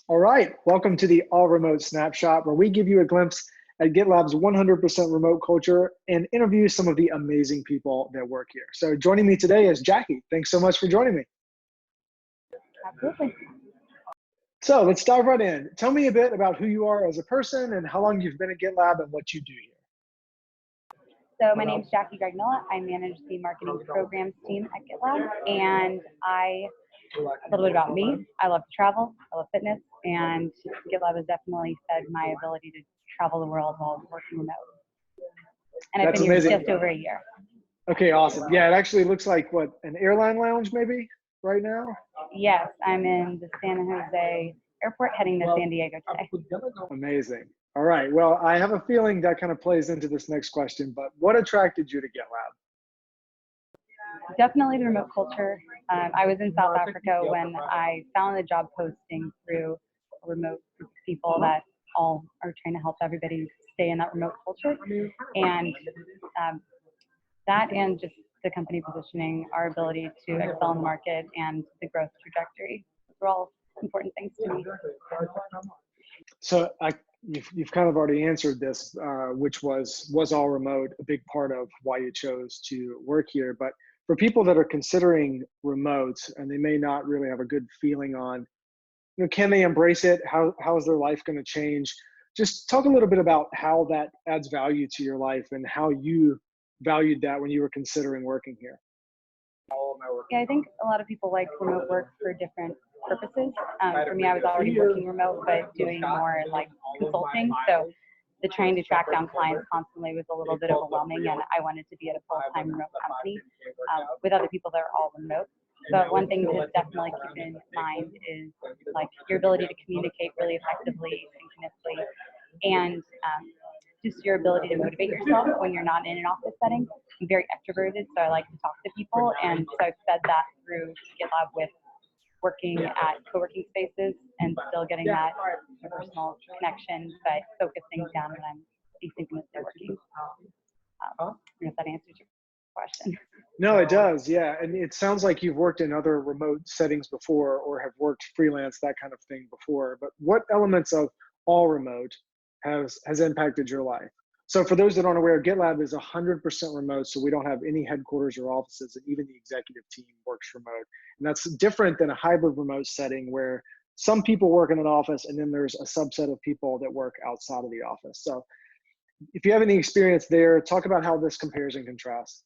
All right, welcome to the All-Remote Snapshot, where we give you a glimpse at GitLab's 100% remote culture and interview some of the amazing people that work here. So joining me today is Jackie. Thanks so much for joining me. Absolutely. So let's dive right in. Tell me a bit about who you are as a person and how long you've been at GitLab and what you do here. So my name is Jackie Gragnola. I manage the marketing programs team at GitLab, and a little bit about me. I love to travel, I love fitness, and GitLab has definitely fed my ability to travel the world while working remote. And I've been here just over a year. Okay, awesome. Yeah, it actually looks like, what, an airline lounge maybe right now? Yes, I'm in the San Jose airport heading to San Diego today. Amazing. All right, well, I have a feeling that kind of plays into this next question, but what attracted you to GitLab? Definitely the remote culture. I was in South Africa when I found a job posting through a remote group of people that all are trying to help everybody stay in that remote culture. And that and just the company positioning, our ability to excel in the market, and the growth trajectory. Those are all important things to me. So you've kind of already answered this, which was all remote a big part of why you chose to work here? But for people that are considering remote and they may not really have a good feeling on, can they embrace it? How is their life going to change? Just talk a little bit about how that adds value to your life and how you valued that when you were considering working here. Yeah, I think a lot of people like remote work for different purposes. For me, I was already working remote, but doing more like consulting. So the trying to track down clients constantly was a little bit overwhelming, and I wanted to be at a full-time remote company with other people that are all remote. But one thing to definitely keep in mind is like your ability to communicate really effectively, synchronously, and just your ability to motivate yourself when you're not in an office setting. I'm very extroverted, so I like to talk to people, and so I've fed that through GitLab with working at co-working spaces and still getting that personal connection, but focusing down when I'm asynchronously working. I don't know if that answers your question. No, it does, yeah. And it sounds like you've worked in other remote settings before or have worked freelance, that kind of thing before. But what elements of all remote has impacted your life? So for those that aren't aware, GitLab is 100% remote, so we don't have any headquarters or offices, and even the executive team works remote. And that's different than a hybrid remote setting where some people work in an office and then there's a subset of people that work outside of the office. So if you have any experience there, talk about how this compares and contrasts.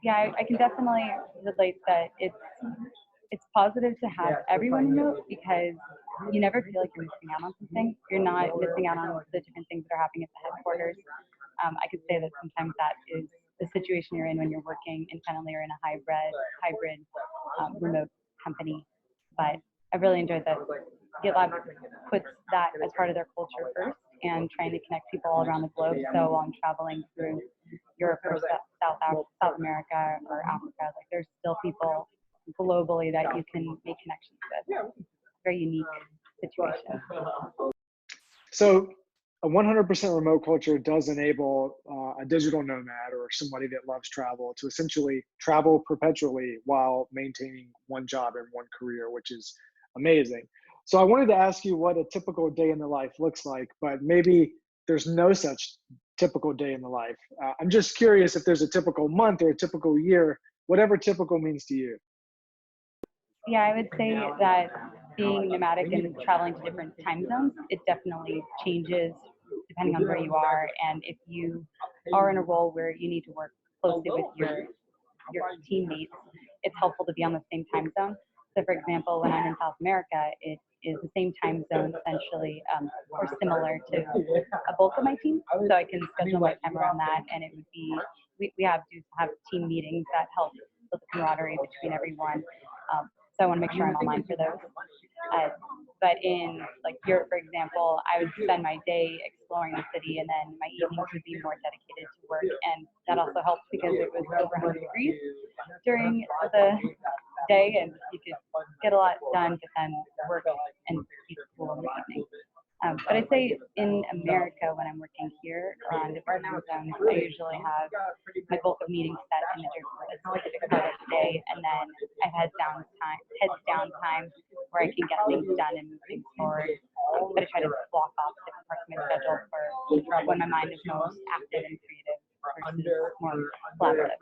Yeah, I can definitely relate that it's positive to have everyone remote because you never feel like you're missing out on something. You're not missing out on the different things that are happening at the headquarters. I could say that sometimes that is the situation you're in when you're working independently or in a hybrid remote company. But I really enjoyed that GitLab puts that as part of their culture first and trying to connect people all around the globe. So while I'm traveling through Europe or South America or Africa, like there's still people globally that you can make connections with. Very unique situation. So a 100% remote culture does enable a digital nomad or somebody that loves travel to essentially travel perpetually while maintaining one job and one career, which is amazing. So I wanted to ask you what a typical day in the life looks like, but maybe there's no such typical day in the life. I'm just curious if there's a typical month or a typical year, whatever typical means to you. Yeah, I would say that being nomadic and traveling to different time zones, it definitely changes depending on where you are. And if you are in a role where you need to work closely with your teammates, it's helpful to be on the same time zone. So for example, when I'm in South America, it is the same time zone essentially, or similar to a bulk of my team. So I can schedule my time around that, and it would be, we have team meetings that help with the camaraderie between everyone. So I want to make sure I'm online for those. But in like Europe, for example, I would spend my day exploring the city, and then my evenings would be more dedicated to work. And that also helped because it was over 100 degrees during the day, and you could get a lot done, but then work and be cool in the evening. But I'd say in America, when I'm working here on different time zones, I usually have my bulk of meetings set in a specific part of the day, and then I have heads down time where I can get things done and move things forward. But I try to block off different parts of my schedule for when my mind is most active and creative versus more collaborative.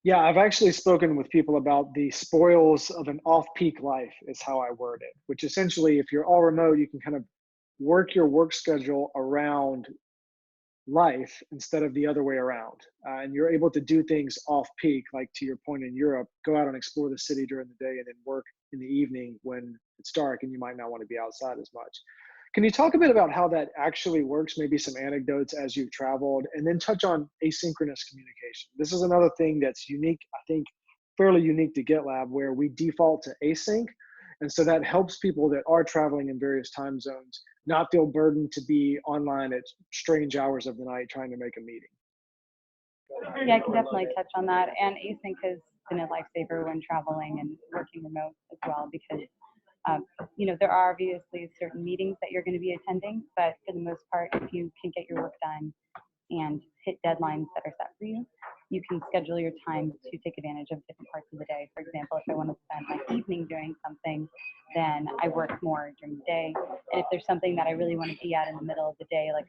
Yeah, I've actually spoken with people about the spoils of an off-peak life is how I word it, which essentially if you're all remote, you can kind of work your work schedule around life instead of the other way around. And you're able to do things off peak, like to your point in Europe, go out and explore the city during the day and then work in the evening when it's dark and you might not want to be outside as much. Can you talk a bit about how that actually works, maybe some anecdotes as you've traveled, and then touch on asynchronous communication? This is another thing that's unique, I think, fairly unique to GitLab, where we default to async. And so that helps people that are traveling in various time zones not feel burdened to be online at strange hours of the night trying to make a meeting. Yeah, I can definitely touch on that. And async has been a lifesaver when traveling and working remote as well, because there are obviously certain meetings that you're going to be attending, but for the most part, if you can get your work done and hit deadlines that are set for you, you can schedule your time to take advantage of different parts of the day. For example, if I want to spend my evening doing something, then I work more during the day. And if there's something that I really want to be at in the middle of the day, like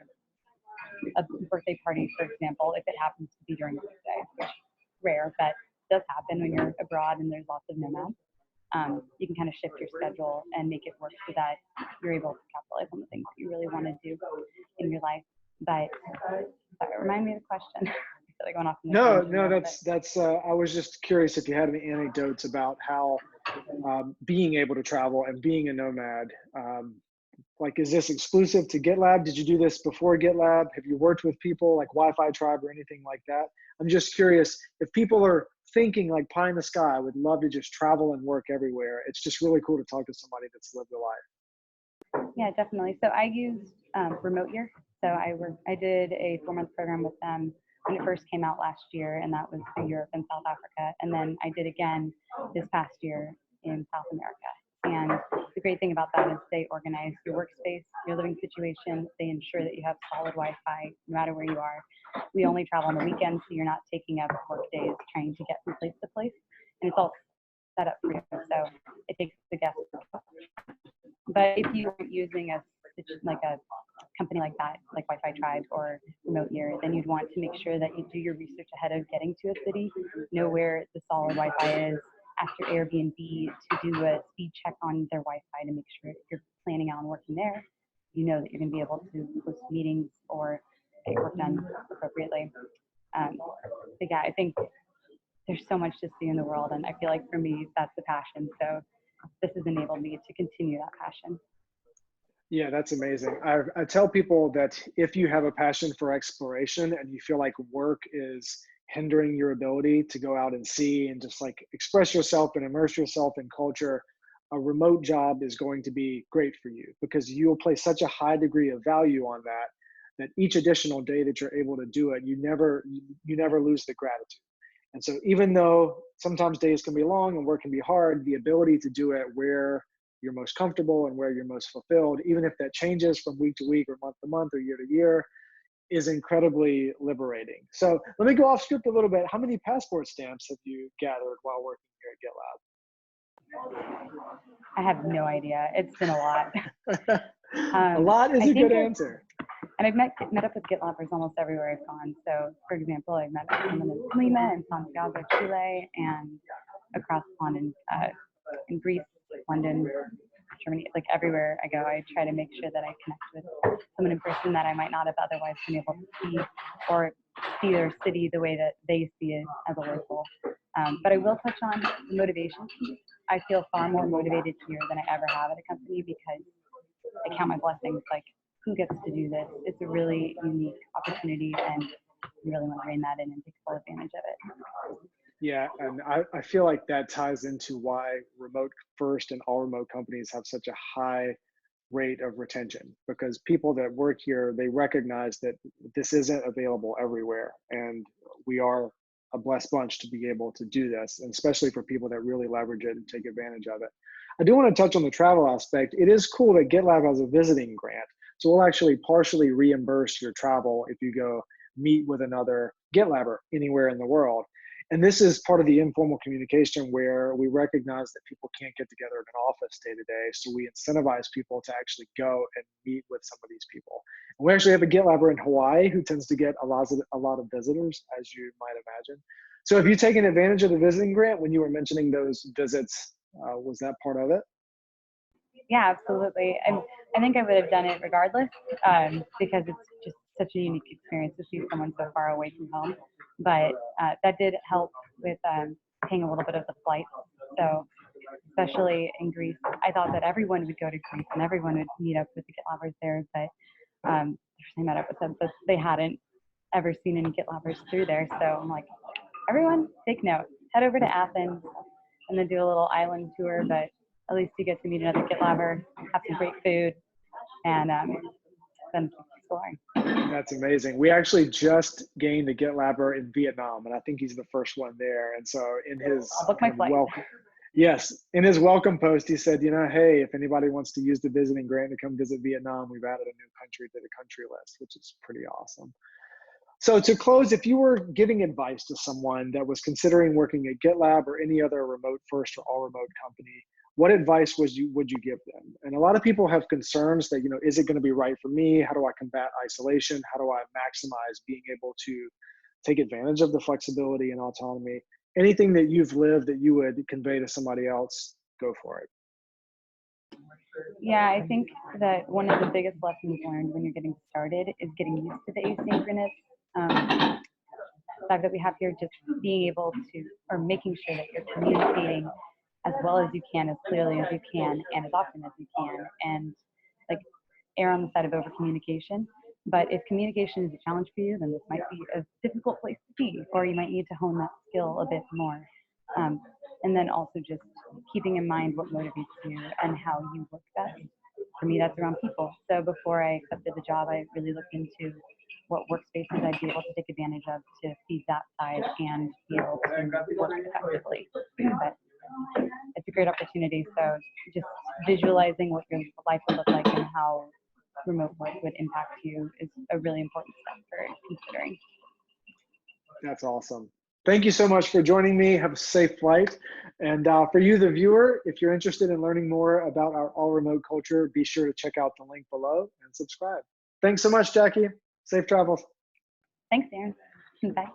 a birthday party, for example, if it happens to be during the weekday, which is rare, but does happen when you're abroad and there's lots of nomads, you can kind of shift your schedule and make it work so that you're able to capitalize on the things that you really want to do in your life. But sorry, remind me of the question. I feel like going off No, that's. I was just curious if you had any anecdotes about how being able to travel and being a nomad. Like, is this exclusive to GitLab? Did you do this before GitLab? Have you worked with people like Wi-Fi Tribe or anything like that? I'm just curious if people are thinking like pie in the sky, I would love to just travel and work everywhere. It's just really cool to talk to somebody that's lived a life. Yeah, definitely. So I used Remote Year. So I did a 4-month program with them when it first came out last year, and that was for Europe and South Africa. And then I did again this past year in South America. And the great thing about that is they organize your workspace, your living situation. They ensure that you have solid Wi-Fi no matter where you are. We only travel on the weekends, so you're not taking up work days trying to get from place to place. And it's all set up for you, so it takes the guest. But if you aren't using a company like that, like Wi-Fi Tribe or Remote Year, then you'd want to make sure that you do your research ahead of getting to a city, know where the solid Wi-Fi is, ask your Airbnb to do a speed check on their Wi-Fi to make sure if you're planning on working there, you know that you're going to be able to host meetings or get your work done appropriately. But yeah, I think there's so much to see in the world, and I feel like for me, that's the passion. So this has enabled me to continue that passion. Yeah, that's amazing. I tell people that if you have a passion for exploration and you feel like work is hindering your ability to go out and see and just like express yourself and immerse yourself in culture, a remote job is going to be great for you because you'll place such a high degree of value on that each additional day that you're able to do it, you never lose the gratitude. And so even though sometimes days can be long and work can be hard, the ability to do it where you're most comfortable and where you're most fulfilled, even if that changes from week to week or month to month or year to year, is incredibly liberating. So let me go off script a little bit. How many passport stamps have you gathered while working here at GitLab? I have no idea. It's been a lot. A lot is a good answer. And I've met up with GitLabbers almost everywhere I've gone. So, for example, I've met someone in Lima and Santiago, Chile, and across the pond in Greece, London, Germany. Like everywhere I go, I try to make sure that I connect with someone in person that I might not have otherwise been able to see, or see their city the way that they see it as a local. But I will touch on the motivation piece. I feel far more motivated here than I ever have at a company because I count my blessings. Like, who gets to do this? It's a really unique opportunity, and you really want to rein that in and take full advantage of it. Yeah, and I feel like that ties into why remote first and all remote companies have such a high rate of retention, because people that work here, they recognize that this isn't available everywhere, and we are a blessed bunch to be able to do this, and especially for people that really leverage it and take advantage of it. I do want to touch on the travel aspect. It is cool that GitLab has a visiting grant, so we'll actually partially reimburse your travel if you go meet with another GitLabber anywhere in the world. And this is part of the informal communication where we recognize that people can't get together in an office day to day. So we incentivize people to actually go and meet with some of these people. And we actually have a GitLabber in Hawaii who tends to get a lot of visitors, as you might imagine. So have you taken advantage of the visiting grant when you were mentioning those visits? Was that part of it? Yeah, absolutely. I think I would have done it regardless, because it's just such a unique experience to see someone so far away from home. But that did help with paying a little bit of the flight. So especially in Greece, I thought that everyone would go to Greece and everyone would meet up with the GitLabbers there. But the person I met up with said that they hadn't ever seen any GitLabbers through there. So I'm like, everyone, take note. Head over to Athens and then do a little island tour. But at least you get to meet another GitLabber, have some great food, and then exploring. That's amazing. We actually just gained a GitLabber in Vietnam, and I think he's the first one there. And so in his welcome, yes, in his welcome post, he said, hey, if anybody wants to use the visiting grant to come visit Vietnam, we've added a new country to the country list, which is pretty awesome. So to close, if you were giving advice to someone that was considering working at GitLab or any other remote first or all remote company, what advice would you give them? And a lot of people have concerns that, is it going to be right for me? How do I combat isolation? How do I maximize being able to take advantage of the flexibility and autonomy? Anything that you've lived that you would convey to somebody else, go for it. Yeah, I think that one of the biggest lessons learned when you're getting started is getting used to the asynchronous fact that we have here, just being able to, or making sure that you're communicating as well as you can, as clearly as you can, and as often as you can, and like err on the side of over communication. But if communication is a challenge for you, then this might be a difficult place to be, or you might need to hone that skill a bit more. And then also just keeping in mind what motivates you and how you work best. For me, that's around people. So before I accepted the job, I really looked into what workspaces I'd be able to take advantage of to feed that side and be able to work effectively. But it's a great opportunity. So just visualizing what your life would look like and how remote work would impact you is a really important step for considering. That's awesome. Thank you so much for joining me. Have a safe flight. And for you, the viewer, if you're interested in learning more about our all remote culture, be sure to check out the link below and subscribe. Thanks so much, Jackie. Safe travels. Thanks, Aaron. Bye.